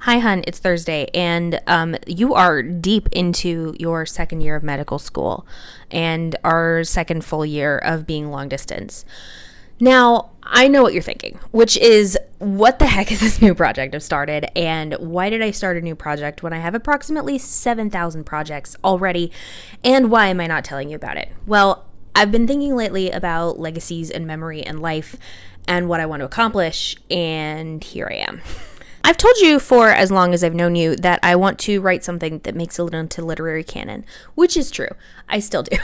Hi, hun, it's Thursday, and you are deep into your second year of medical school and our second full year of being long distance. Now, I know what you're thinking, which is, what the heck is this new project I've started, and why did I start a new project when I have approximately 7,000 projects already, and why am I not telling you about it? Well, I've been thinking lately about legacies and memory and life and what I want to accomplish, and here I am. I've told you for as long as I've known you that I want to write something that makes it into literary canon, which is true. I still do.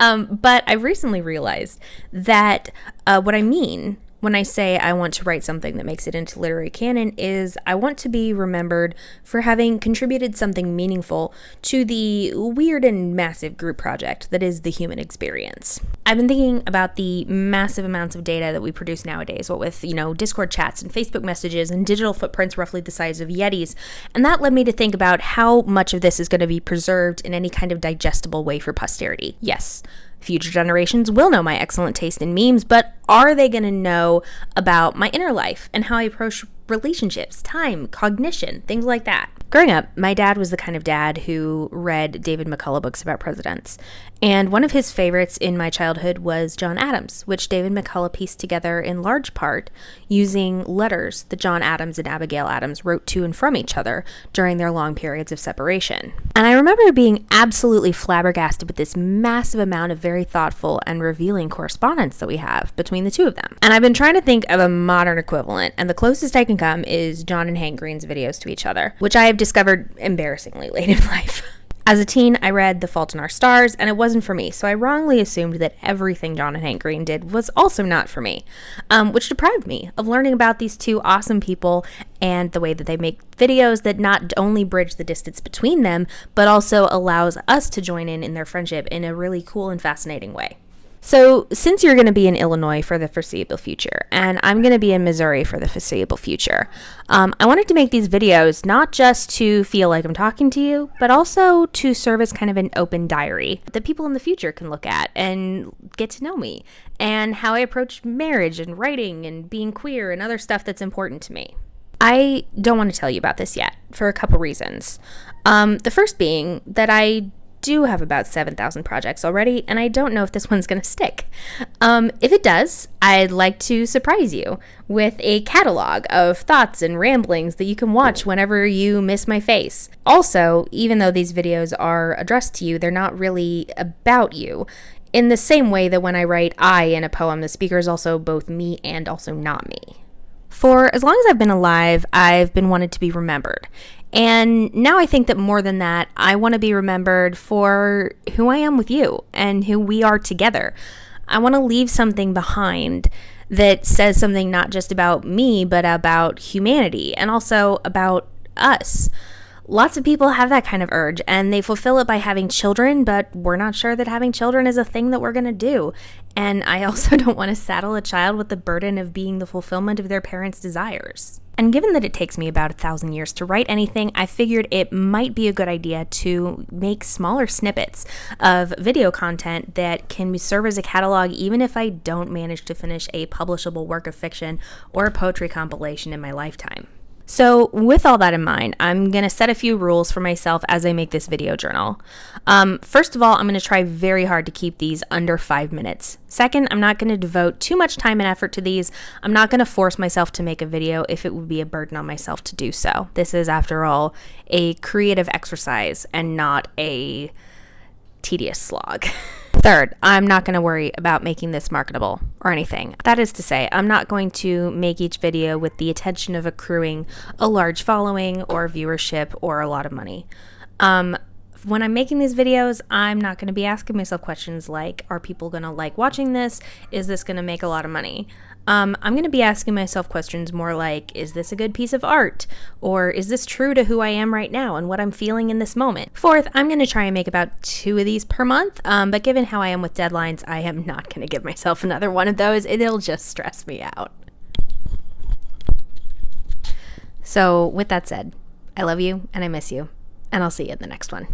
But I've recently realized that what I mean when I say I want to write something that makes it into literary canon is I want to be remembered for having contributed something meaningful to the weird and massive group project that is the human experience. I've been thinking about the massive amounts of data that we produce nowadays, what with, Discord chats and Facebook messages and digital footprints roughly the size of Yetis, and that led me to think about how much of this is going to be preserved in any kind of digestible way for posterity. Yes, future generations will know my excellent taste in memes, but are they going to know about my inner life and how I approach relationships, time, cognition, things like that? Growing up, my dad was the kind of dad who read David McCullough books about presidents. And one of his favorites in my childhood was John Adams, which David McCullough pieced together in large part using letters that John Adams and Abigail Adams wrote to and from each other during their long periods of separation. And I remember being absolutely flabbergasted with this massive amount of very thoughtful and revealing correspondence that we have between the two of them. And I've been trying to think of a modern equivalent, and the closest I can come is John and Hank Green's videos to each other, which I have discovered embarrassingly late in life. As a teen, I read The Fault in Our Stars, and it wasn't for me, so I wrongly assumed that everything John and Hank Green did was also not for me, which deprived me of learning about these two awesome people and the way that they make videos that not only bridge the distance between them, but also allows us to join in their friendship in a really cool and fascinating way. So, since you're going to be in Illinois for the foreseeable future, and I'm going to be in Missouri for the foreseeable future, I wanted to make these videos not just to feel like I'm talking to you, but also to serve as kind of an open diary that people in the future can look at and get to know me, and how I approach marriage and writing and being queer and other stuff that's important to me. I don't want to tell you about this yet, for a couple reasons. The first being that I do have about 7,000 projects already, and I don't know if this one's going to stick. If it does, I'd like to surprise you with a catalog of thoughts and ramblings that you can watch whenever you miss my face. Also, even though these videos are addressed to you, they're not really about you. In the same way that when I write I in a poem, the speaker is also both me and also not me. For as long as I've been alive, I've been wanted to be remembered. And now I think that more than that, I want to be remembered for who I am with you and who we are together. I want to leave something behind that says something not just about me, but about humanity and also about us. Lots of people have that kind of urge, and they fulfill it by having children, but we're not sure that having children is a thing that we're going to do. And I also don't want to saddle a child with the burden of being the fulfillment of their parents' desires. And given that it takes me about 1,000 years to write anything, I figured it might be a good idea to make smaller snippets of video content that can serve as a catalog even if I don't manage to finish a publishable work of fiction or a poetry compilation in my lifetime. So with all that in mind, I'm going to set a few rules for myself as I make this video journal. First of all, I'm going to try very hard to keep these under 5 minutes. Second, I'm not going to devote too much time and effort to these. I'm not going to force myself to make a video if it would be a burden on myself to do so. This is, after all, a creative exercise and not a tedious slog. Third, I'm not going to worry about making this marketable or anything. That is to say, I'm not going to make each video with the intention of accruing a large following or viewership or a lot of money. When I'm making these videos, I'm not going to be asking myself questions like, are people going to like watching this? Is this going to make a lot of money? I'm going to be asking myself questions more like, is this a good piece of art? Or is this true to who I am right now and what I'm feeling in this moment? Fourth, I'm going to try and make about 2 of these per month, but given how I am with deadlines, I am not going to give myself another one of those. It'll just stress me out. So with that said, I love you and I miss you, and I'll see you in the next one.